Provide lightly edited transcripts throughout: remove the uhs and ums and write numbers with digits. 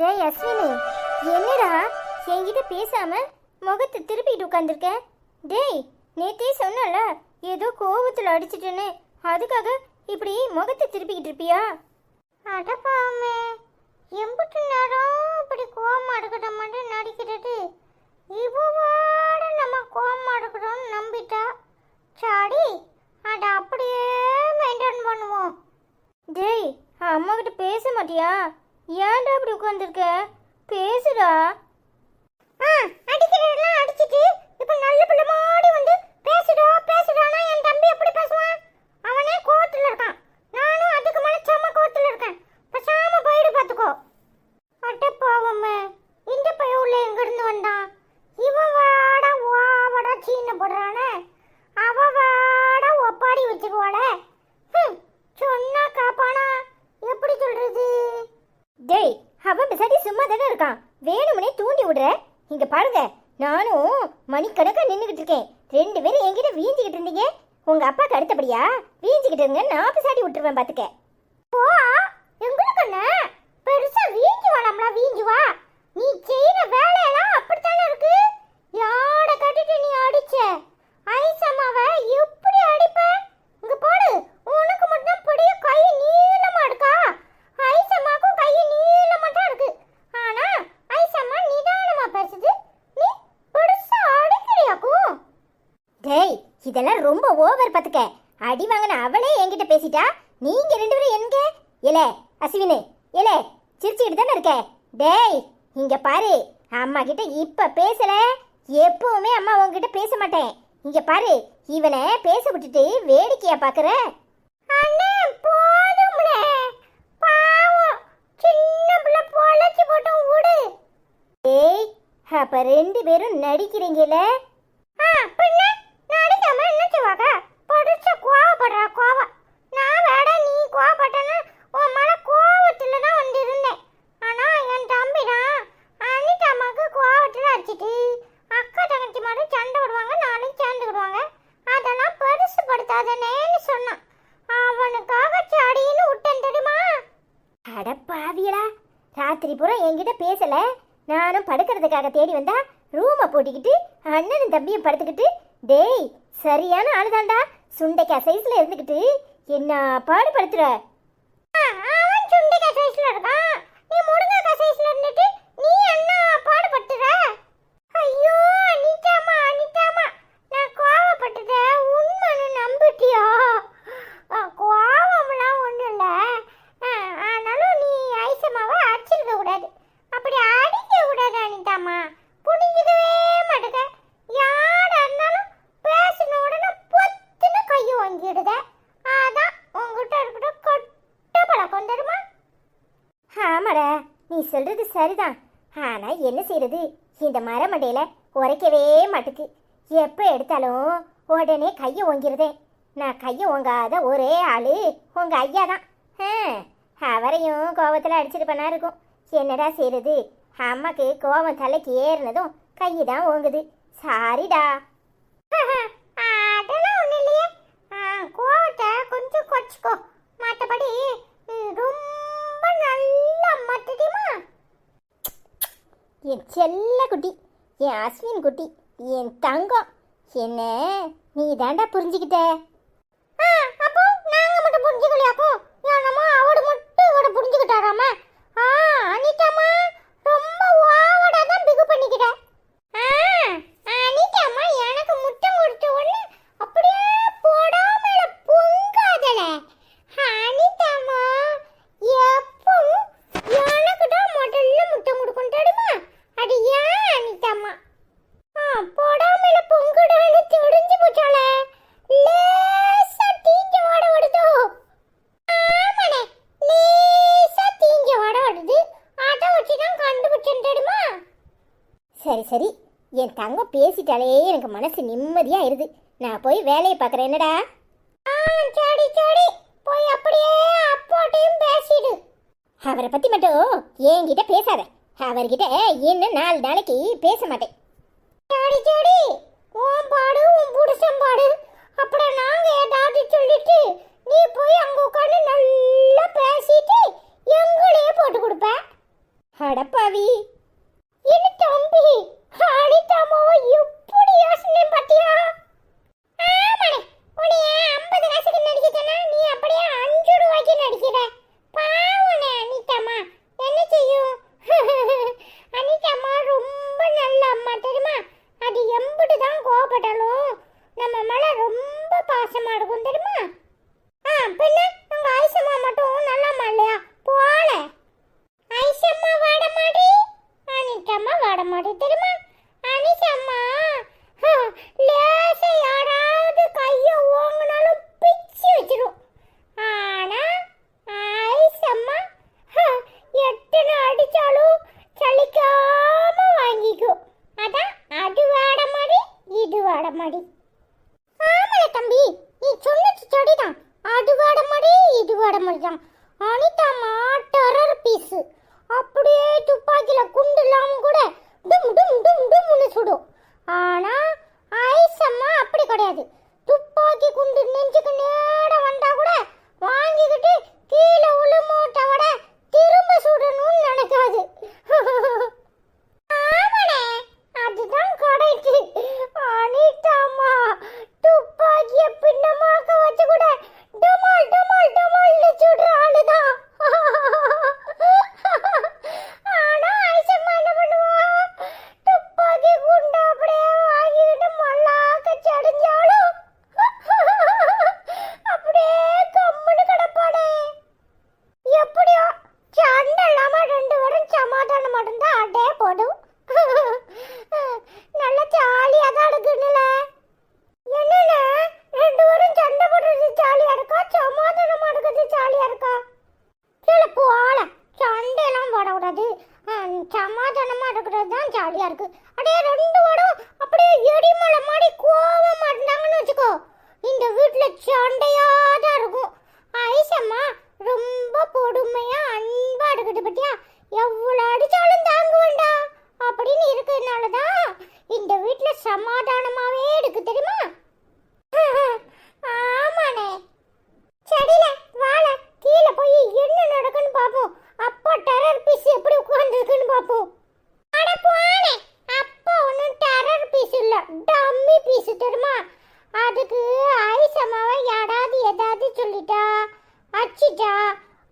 டேய் அஸ்வினி, என்னடா என்கிட்ட பேசாம முகத்தை திருப்பிட்டு உட்காந்துருக்க? டேய், நேத்தே சொன்னல ஏதோ கோவத்துல அடிச்சிட்டேன்னு, அதுக்காக இப்படி முகத்தை திருப்பிக்கிட்டு இருப்பியா? அடப்பாமே, எம்புட்டு நேரம் இப்படி கோவமா எடுக்கிற மாதிரி நடிக்கிறது. இவ்வாட நம்ம கோவமா எடுக்கிறோம்னு நம்பிட்டா சரி, அதை அப்படியே மெயின்டைன் பண்ணுவோம். டேய், அம்மா கிட்ட பேச மாட்டியா? ஏன்டா அப்படி உட்காந்துருக்க? பேசுடா. அடிக்கிறதெல்லாம் அடிச்சிட்டு இப்ப நல்ல பிள்ளை மாடி வந்து பேசுடா பேசுடானா என் தம்பி எப்படி பேசுவான்? அவனே கோவத்துல இருக்கான், நானும் அதுக்கு மேல செம்ம கோவத்துல இருக்கேன். பேசாம போயிடு பாத்துக்கோ. அட்ட பாவமே, இந்த பைய உள்ள எங்க இருந்து வந்தான்? இவன் வாடா ஓவடா சீன போடுறானே, அவ வாடா ஒப்பாடி வச்சுக்குவாளே. சொன்னா காப்பானா? எப்படி சொல்றது? டேய், அவன் பிசாடி சும்மா தானே இருக்கான், வேணும்னே தூண்டி விடுற. இங்க பாருங்க, நானும் மணிக்கணக்கா நின்றுகிட்டு இருக்கேன். 2 பேரும் என்கிட்ட வீஞ்சிக்கிட்டு இருந்தீங்க. உங்க அப்பாக்கு அடுத்தபடியா வீஞ்சிக்கிட்டு இருங்க, நான் பிசாடி விட்டுருவேன் பாத்துக்க. போ, எங்களுக்கு என்ன பெருசா வீங்கி வாழாமலா? வீங்கி வா. நீ செய்யற வேலையெல்லாம் அப்படித்தானே இருக்கு. யாட கட்டிட்டு நீ அடிச்ச ஐசம்மாவ எப்படி அடிப்ப? இங்க போடு, உனக்கு மட்டும் பெரிய கை நீளமா இருக்கா? ஐசம்மாக்கும் கை நீளமா தான் இருக்கு. ஆனா ஐசம்மா நிதானமா பேசுது, நீ பெருசா அடிக்கிறியாக்கும். டேய், இதெல்லாம் ரொம்ப ஓவர் பாத்துக்க. அடி வாங்கின அவளே என்கிட்ட பேசிட்டா, நீங்க 2 பேரும் எங்க? ஏலே அஸ்வினே, ஏலே சிரிச்சுக்கிட்டு தானே இருக்க? டேய், இங்க பாரு, அம்மா கிட்ட இப்ப பேசல, எப்பவுமே அம்மா உங்ககிட்ட பேச மாட்டேன். இங்க பாரு, இவனை பேச விட்டுட்டு வேடிக்கையா பாக்குற? அண்ணே போதும்ல, பாவம் சின்ன பிள்ளை பொழைச்சி போட்டும் விடு. டேய், அப்ப 2 பேரும் நடிக்கிறீங்கல? பின்ன நடிக்காம என்ன செய்வாங்க? படிச்ச கோவப்படுறா கோவம். நான் வேட நீ கோவப்பட்டனா உன் மேல கோவத்துல தான் வந்து இருந்தேன். ஆனா என் தம்பி தான் அனிதாமாக்கு கோவத்துல அடிச்சிட்டு அக்கா தங்கச்சி மாதிரி சண்டை விடுவாங்க, நாளைக்கு சேர்ந்துக்கிடுவாங்க. அதெல்லாம் பெருசு படுத்தாதனேன்னு சொன்னான். அவனுக்காக சடின்னு விட்டேன் தெரியுமா? அட பாவியலா, ராத்திரி பூரா என்கிட்ட பேசல, நானும் படுக்கிறதுக்காக தேடி வந்தா ரூமை போட்டிக்கிட்டு அண்ணனும் தம்பியும் படுத்துக்கிட்டு. டேய், சரியான ஆளுதாண்டா, சுண்டைக்காய் சைஸ்ல இருந்துக்கிட்டு என்ன பாடுபடுத்துற? அவன் சுண்டைக்காய் சைஸ்ல இருக்கான், நீ முருங்கைக்காய் சைஸ்ல இருந்துட்டு நீ என்ன பாடுபடுத்துற? ஐயோ அனிதாமா, அனிதாமா, நான் கோவப்பட்டத உண்மைன்னு நம்பிட்டியா? கோவம்லாம் ஒன்றும் இல்லை. ஆனாலும் நீ ஐசம்மாவை அடிச்சிருக்க கூடாது, அப்படி அடிக்க கூடாது அனிதாமா. புரிஞ்சுக்கவே மாட்டேங்க. யாரா இருந்தாலும் பேசின உடனே பொத்துன்னு கையை வாங்கிடுத. அதான் உங்ககிட்ட இருக்கிற கொட்ட பழக்கம் தெரியுமா? ஆமாடா, நீ சொல்றது சரிதான். ஆனா என்ன செய்யறது, இந்த மரமண்டையில உரைக்கவே மாட்டுக்கு. எப்ப எடுத்தாலும் உடனே கையை ஓங்கிருதே. நான் கையை ஓங்காத ஒரே ஆளு உங்க ஐயா தான். அவரையும் கோவத்துல அடிச்சிருப்பனா இருக்கும். என்னடா செய்யறது, அம்மாக்கு கோவம் தலைக்கு ஏறினதும் கையை தான் ஓங்குது. சாரிடா. அதெல்லாம் ஒன்றும் இல்லையே. கோவத்தை கொஞ்சம் குறைச்சிக்கோ, மற்றபடி ரொம்ப நல்லா மாட்டுடிமா. என் செல்ல குட்டி, என் அஸ்வின் குட்டி, என் தங்கம், என்ன நீ தாண்டா புரிஞ்சுக்கிட்ட. அப்போ நாங்க மட்டும் புரிஞ்சுக்கலையாக்கும்? என்னமோ அவடு மட்டும் இவட புரிஞ்சுக்கிட்டாராம. அனிதாமா ரொம்ப ஓவடா தான் பிகு பண்ணிக்கிட்ட. அனிதாமா எனக்கு முத்தம் கொடுத்த உடனே அப்படியே போடாமல பொங்காதல. அனிதாமா எப்பவும் எனக்கு தான் முதல்ல முத்தம் கொடுக்கும் தெரியுமா? அது ஏன் அனிதாமா? போடாமல பொங்குடான்னு தெரிஞ்சு போச்சால, லேசா தீஞ்ச வாட வருதோ? ஆமாண்ணே, லேசா தீஞ்ச வாட வருது. அதை வச்சு தான் கண்டுபிடிச்சேன் தெரியுமா? சரி சரி, என் தங்கம் பேசிட்டாலே எனக்கு மனசு நிம்மதியா இருது. நான் போய் வேலையை பார்க்குறேன். என்னடா? சரி சரி, போய் அப்படியே அப்பாட்டையும் பேசிடு. அவரை பத்தி மட்டும் என்கிட்ட பேசாத. அவர்கிட்ட இன்னும் 4 நாளைக்கு பேச மாட்டேன். சரி சரி, உன் பாடு உன் புருஷன் பாடு. அப்புறம் நாங்க ஏதாவது சொல்லிட்டு நீ போய் அங்க உட்காந்து நல்லா பேசிட்டு எங்களையே போட்டு கொடுப்ப. அடப்பா பாவி. என்ன தம்பி, அனிதாமாவை எப்படி யோசனை பார்த்தியா? ஆமாடே, உன்னைய 50 காசுக்கு நடிக்க சொன்னா நீ அப்படியே 5 ரூபாய்க்கு நடிக்கிற. பாவனே அனிதாமா, என்ன செய்யும்? அனிதாமா ரொம்ப நல்ல அம்மா தெரியுமா? அது எம்புட்டு தான் கோபப்பட்டாலும் நம்ம மேல ரொம்ப பாசமா இருக்கும் தெரியுமா? பின்ன உங்க ஐசம்மா மட்டும் நல்லம்மா இல்லையா? போல ஐசம்மா வாட மாடி, அனிதாம்மா வாட மாடி தெரியுமா? அனிதாம்மா லேசா யாராவது கைய ஓங்கினாலும் பிச்சு வச்சிரும். ஆனா ஐசம்மா எத்தனை அடிச்சாலும் சலிக்காம வாங்கிக்கும். அதான் அது வாட மாடி, இது வாட மாடி. ஆமால தம்பி, நீ சொன்னது சரிதான். அது வாட மாடி, இது வாட மாடிதான். அனிதாம்மா டெரர் பீஸ். அப்படியே துப்பாக்கில குண்டு இல்லாம கூட டும் டும் டும் டும்னு சுடும். ஆனா ஐசம்மா அப்படி கிடையாது. துப்பாக்கி குண்டு நெஞ்சுக்கு நேட வந்தா கூட வாங்கிக்கிட்டு கீழே உளுமோ தவிர திரும்ப சுடணும்னு நினைக்காது. ஆமாடே, அதுதான் கடைக்கு. அனிதாம்மா துப்பாக்கிய பின்னமாக்க வச்சு கூட டமால் டமால் டமால்னு சுடுற ஆளுதான். ஆனா ஐசம்மா என்ன பண்ணுவா? துப்பாக்கி குண்டு அப்படியே வாங்கிக்கிட்டு மல்லாக்க சடிஞ்சாலும் அப்படியே கம்முன்னு கிடப்பானே. எப்படியோ சண்டை இல்லாம 2 பேரும் சமாதானம் இருந்தா அடே போடும். நல்ல ஜாலியா தான் இருக்குல்ல. என்னன்னா 2 பேரும் சண்டை போடுறது ஜாலியா இருக்கா, சமாதானமா இருக்கிறது ஜாலியா இருக்கா? கீழே போல சண்டையெல்லாம் போடக்கூடாது, சமாதானமா இருக்கிறது தான் ஜாலியா இருக்கு. அப்படியே 2 பேரும் அப்படியே எடிமலை மாதிரி கோவமா இருந்தாங்கன்னு வச்சுக்கோ, இந்த வீட்டுல சண்டையா தான் இருக்கும். ஐசம்மா ரொம்ப பொறுமையா அன்பா இருக்குது பத்தியா? எவ்வளவு அடிச்சாலும் தாங்க வேண்டாம் அப்படின்னு இருக்கிறதுனாலதான் இந்த வீட்டுல சமாதானமாவே இருக்கு தெரியுமா? ஆமாண்ணே. சரில வாழ கீழே போய் என்ன நடக்குன்னு பாப்போம். அப்பா டெரர் பீஸ் எப்படி உட்கார்ந்துருக்குன்னு பாப்போம். அட போனே, அப்பா ஒன்றும் டெரர் பீஸ் இல்ல, டம்மி பீஸ் தெரியுமா? அதுக்கு ஐசம்மாவை யாராவது ஏதாவது சொல்லிட்டா அச்சிட்டா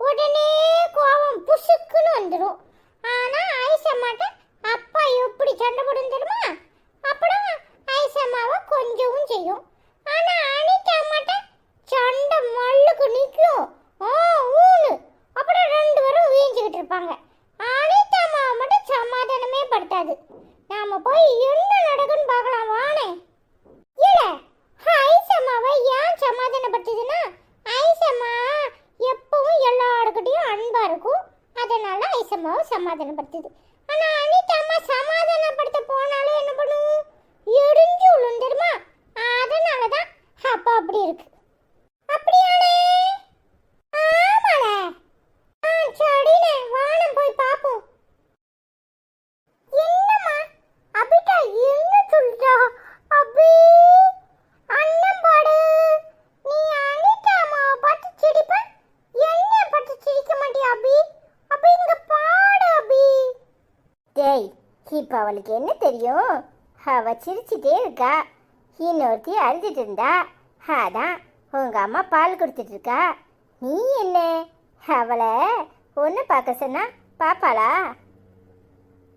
உடனே கோவம் புசுக்குன்னு வந்துடும். ஆனா ஐசம்மாட்ட அப்பா எப்படி சண்டை போடும் தெரியுமா? அப்புறம் ஐசம்மாவை கொஞ்சவும் செய்யும். ஆனா அனிதாம்மாட்ட சண்டை மல்லுக்கு நிற்கும். ஊனு அப்புறம் 2 பேரும் வீஞ்சிக்கிட்டு இருப்பாங்க. அனிதாம்மாவை மட்டும் சமாதானமே படுத்தாது. நாம போய் என்ன நடக்குன்னு பார்க்கலாம் வானே. இல்ல ஐசம்மாவை ஏன் சமாதானப்படுத்துதுன்னா, ஐசம்மா எப்பவும் எல்லாருக்கிட்டையும் அன்பா இருக்கும். அதனால ஐசம்மாவை சமாதானப்படுத்துது. ஆனா அனிதாம்மா சமாதானப்படுத்த போனாலே என்ன பண்ணும்? எரிஞ்சு விழும் தெரியுமா? அதனாலதான் அப்பா அப்படி இருக்கு. அப்படியானே? ஆமால. சரிண்ணே, வானம் போய் பாப்போம். என்னம்மா அபிட்டா என்ன சொல்றா? அபி அண்ணன் பாடு. நீ அனிதாம்மாவை பார்த்து சிரிப்ப, என்ன பார்த்து சிரிக்க மாட்டியா அபி? அபி இங்க பாடு அபி. டேய், இப்ப அவளுக்கு என்ன தெரியும்? அவ சிரிச்சுட்டே இருக்கா. இன்னொருத்தி அழுதுட்டு இருந்தா, அதான் உங்க அம்மா பால் கொடுத்துட்டு இருக்கா. நீ என்ன அவளை ஒன்று பார்க்க சொன்னா பாப்பாளா?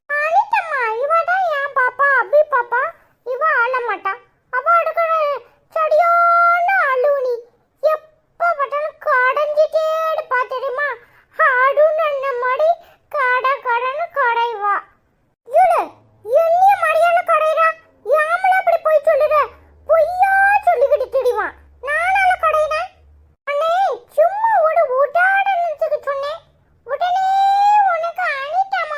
அனிதம்மா இவதான் ஏன் பாப்பா, அபி பாப்பா. இவ ஆள மாட்டா. அவ அடுக்கிற சரியான அழுவுனி. எப்ப பார்த்தாலும் கடைஞ்சிட்டே இருப்பா தெரியுமா? அடுன்னு மாடி கடை கடைன்னு கடைவா. இவளு என்னைய மடியான கடைறா. யாமல அப்படி போய் சொல்லுற? பொய்யா சொல்லிக்கிட்டு திடிவான். நானால கடையினேன். அண்ணே சும்மா ஒரு உடாடன்னு சொன்னேன். உடனே உனக்கு அனிதாம்மா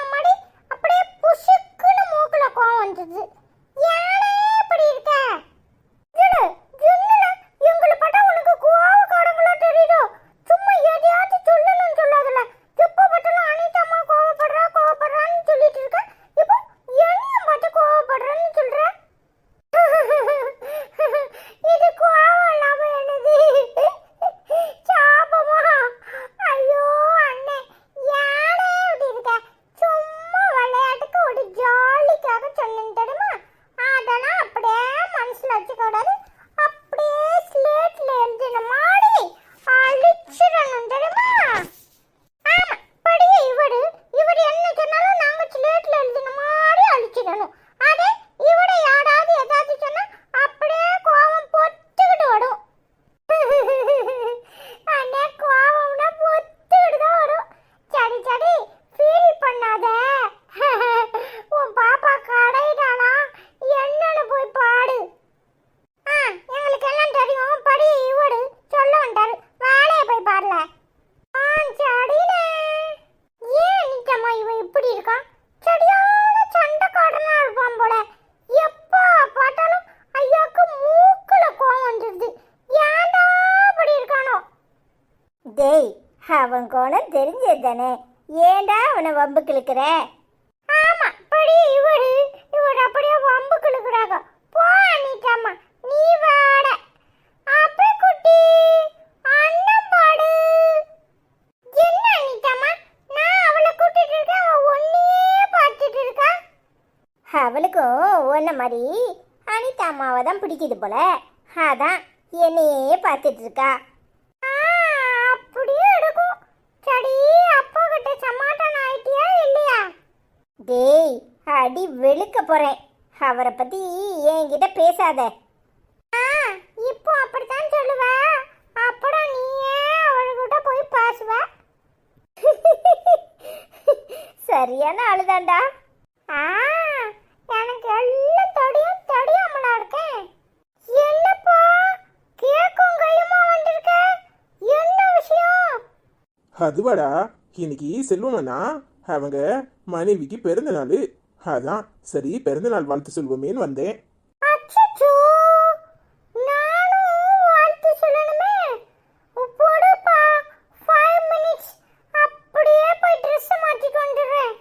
அவன் குணம் தெரிஞ்சது தானே, ஏன்டா அவனை வம்புக்கு இழுக்கிற? ஆமா படி இவர் அப்படியே வம்பு கிழக்குறாங்க. போ அனிதாம்மா, நீ வாட. அப்பே குட்டி அண்ணன் பாடு. என்ன அனிதாம்மா, நான் அவளை கூட்டிட்டு இருக்கேன், அவ ஒன்னையே பார்த்துட்டு இருக்கா. அவளுக்கும் ஒன்ன மாதிரி அனிதா அம்மாவை தான் பிடிக்குது போல, அதான் என்னையே பார்த்துட்டு இருக்கா. அப்படியே எடுக்கும். சரி, அப்பா கிட்ட சமாதானம் ஆயிட்டியா இல்லையா? டேய், அடி வெளுக்க போறேன். அவரை பத்தி என்கிட்ட பேசாத. இப்போ அப்படித்தான் சொல்லுவ, அப்புறம் நீயே அவள்கிட்ட போய் பேசுவ. சரியான ஆளுதான்டா. எனக்கு எல்லாம் தெரியாமலா இருக்கேன். என்னப்பா கேக்கும் கையுமா வந்திருக்க, என்ன விஷயம்? அதுவாடா, இன்னைக்கு செல்வமண்ணா அவங்க மனைவிக்கு பிறந்த நாள். அதான் சரி பிறந்த நாள் வாழ்த்து சொல்வோமேன்னு வந்தேன். அச்சச்சோ, நானும் வாழ்த்து சொல்லணுமே. போடுப்பா, 5 minutes அப்படியே போய் ட்ரெஸ் மாத்திட்டு வந்துடுறேன்.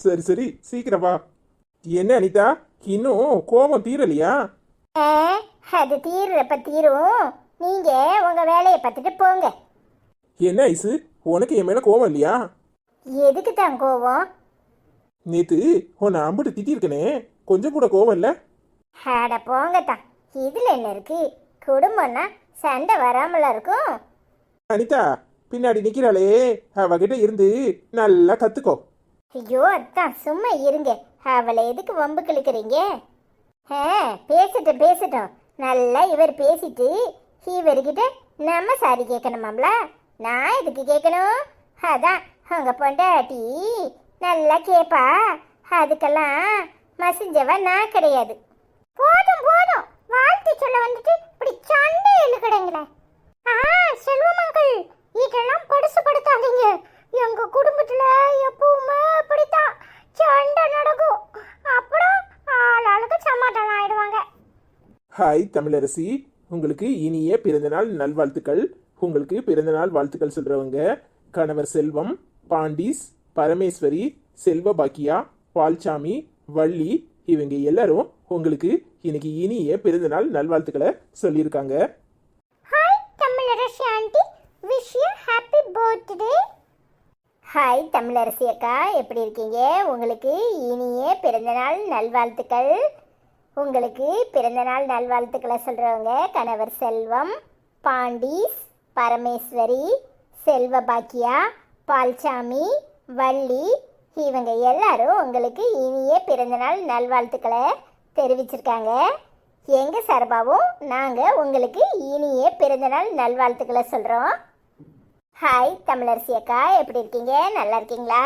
சரி சரி சீக்கிரம் வா. என்ன அனிதா, இன்னும் கோபம் தீரலையா? அது தீர்றப்ப தீரும். நீங்க உங்க வேலையை பார்த்துட்டு போங்க. என்ன ஐசு, உனக்கு என் மேல கோபம் இல்லையா? எதுக்கு தான் கோவம்? நேத்து உன்னை அம்பிட்டு திட்டிருக்கனே, கொஞ்சம் கூட கோபம் இல்ல? அட போங்க தான், இதுல என்ன இருக்கு? குடும்பம்னா சண்டை வராமல இருக்கும். அனிதா பின்னாடி நிக்கிறாளே, அவகிட்ட இருந்து நல்லா கத்துக்கோ. ஐயோ அத்தான், சும்மா இருங்க. அவளை எதுக்கு வம்பு கிழக்குறீங்க? பேசட்டும். நல்லா இவர் பேசிட்டு இவர்கிட்ட நம்ம சாரி கேட்கணுமாம்ல. நான் எதுக்கு கேட்கணும்? அதான் அவங்க பொண்டாட்டி நல்லா கேப்பா. அதுக்கெல்லாம் மசிஞ்சவ நான் கிடையாது. போதும் வாழ்த்து சொல்ல வந்துட்டு இப்படி சண்டை இழுக்கடைங்களே. செல்வம் அங்கிள், இதெல்லாம் படுத்தாதீங்க. எங்க குடும்பத்துல எப்பவுமே இப்படித்தான் சண்டை நடக்கும். அப்புறம் ஆளாளுக்கு சமாதானம் ஆயிடுவாங்க. ஹாய் தமிழரசி, உங்களுக்கு இனிய பிறந்தநாள் நல்வாழ்த்துக்கள். உங்களுக்கு பிறந்தநாள் வாழ்த்துக்கள் சொல்றவங்க கணவர் செல்வம், பாண்டீஸ், பரமேஸ்வரி, செல்வ பாக்கியா, பால்சாமி, வள்ளி, இவங்க எல்லாரும் உங்களுக்கு இன்னைக்கு இனிய பிறந்தநாள் நல்வாழ்த்துக்களை சொல்லியிருக்காங்க. Hi Tamilarasi aunty, wish you happy birthday. Hi Tamilarasi அக்கா, எப்படி இருக்கீங்க? உங்களுக்கு இனிய பிறந்தநாள் நல்வாழ்த்துக்கள். உங்களுக்கு பிறந்தநாள் நல்வாழ்த்துக்களை சொல்கிறவங்க கணவர் செல்வம், பாண்டீஸ், பரமேஸ்வரி, செல்வ பாக்கியா, பால்சாமி, வள்ளி, இவங்க எல்லாரும் உங்களுக்கு இனிய பிறந்தநாள் நல்வாழ்த்துக்களை தெரிவிச்சிருக்காங்க. எங்கள் சார்பாகவும் நாங்கள் உங்களுக்கு இனிய பிறந்தநாள் நல்வாழ்த்துக்களை சொல்கிறோம். ஹாய் தமிழரசி அக்கா, எப்படி இருக்கீங்க? நல்லா இருக்கீங்களா?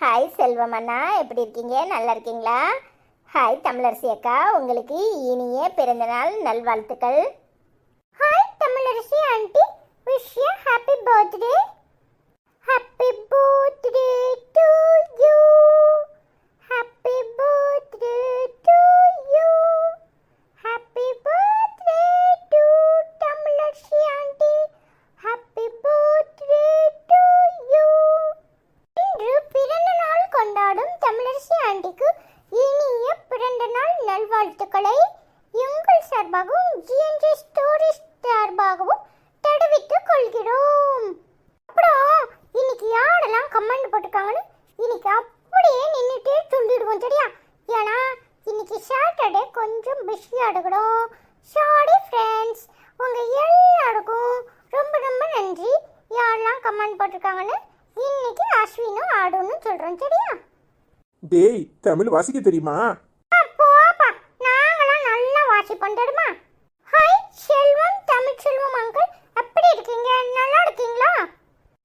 ஹாய் செல்வம் அண்ணா, எப்படி இருக்கீங்க? நல்லா இருக்கீங்களா? ஹாய் தமிழரசி அக்கா, உங்களுக்கு இனிய பிறந்தநாள் நல்வாழ்த்துக்கள். Hi Tamilarasi aunty, wish you happy birthday. Happy birthday to you. Happy birthday to you. Happy birthday to Tamilarasi aunty. Happy birthday to you. இன்று பிறந்த நாள் கொண்டாடும் தமிழரசி ஆண்டிக்கு இனிய பிறந்த நாள் நல்வாழ்த்துக்களை எங்கள் சார்பாகவும் ஜிஎன்ஜி ஸ்டோரிஸ் சார்பாகவும் தெரிவித்துக் கொள்கிறோம். அப்புறம் இன்னைக்கு யாரெல்லாம் கமெண்ட் போட்டிருக்காங்கன்னு இன்னைக்கு அப்படியே நின்றுட்டே சொல்லிடுவோம், சரியா? ஏன்னா இன்னைக்கு சாட்டர்டே கொஞ்சம் பிஸியாக எடுக்கணும். சாரி ஃப்ரெண்ட்ஸ், உங்கள் எல்லாருக்கும் ரொம்ப ரொம்ப நன்றி. யாரெல்லாம் கமெண்ட் போட்டிருக்காங்கன்னு இன்னைக்கு அஸ்வினும் ஆடுன்னு சொல்கிறோம், சரியா? டேய், தமிழ் வாசிக்க தெரியுமா? போப்பா, நாங்களாம் நல்லா வாசிப்போம் தெரியுமா? ஹாய் செல்வம், தமிழ் செல்வம் அங்கிள், எப்படி இருக்கீங்க? நல்லா இருக்கீங்களா?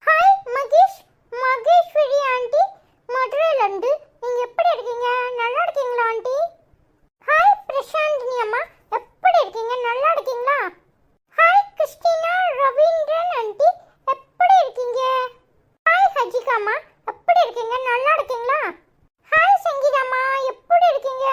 ஹாய் மகேஸ்வரி ஆண்டி, மதுரையிலேருந்து, நீங்கள் எப்படி இருக்கீங்க? நல்லா இருக்கீங்களா ஆண்டி? ஹாய் பிரசாந்தினி அம்மா, எப்படி இருக்கீங்க? நல்லா இருக்கீங்களா? ஹாய் கிறிஸ்டினா ரவீந்திரன் ஆண்டி, எப்படி இருக்கீங்க? ஹாய் ஹஜிகா அம்மா, எப்படி இருக்கீங்க? நல்லா இருக்கீங்களா? ஹாய் சங்கீதாம்மா, எப்படி இருக்கீங்க?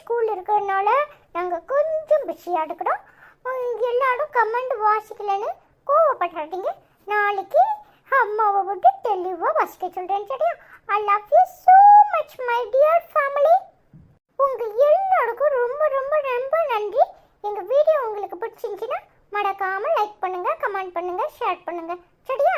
ஸ்கூல் இருக்கிறதுனால நாங்கள் கொஞ்சம் பிஸியாக இருக்கிறோம். எல்லாரும் கமெண்ட் வாசிக்கலன்னு கோவப்படாதீங்க. நாளைக்கு அம்மாவை விட்டு தெளிவாக வாசிக்க சொல்கிறேன். சரியா? I love you so much my dear family. உங்கள் எல்லாருக்கும் ரொம்ப ரொம்ப ரொம்ப நன்றி. எங்கள் வீடியோ உங்களுக்கு பிடிச்சிருந்துச்சின்னா மறக்காமல் லைக் பண்ணுங்கள், கமெண்ட் பண்ணுங்கள், ஷேர் பண்ணுங்கள். சரியா?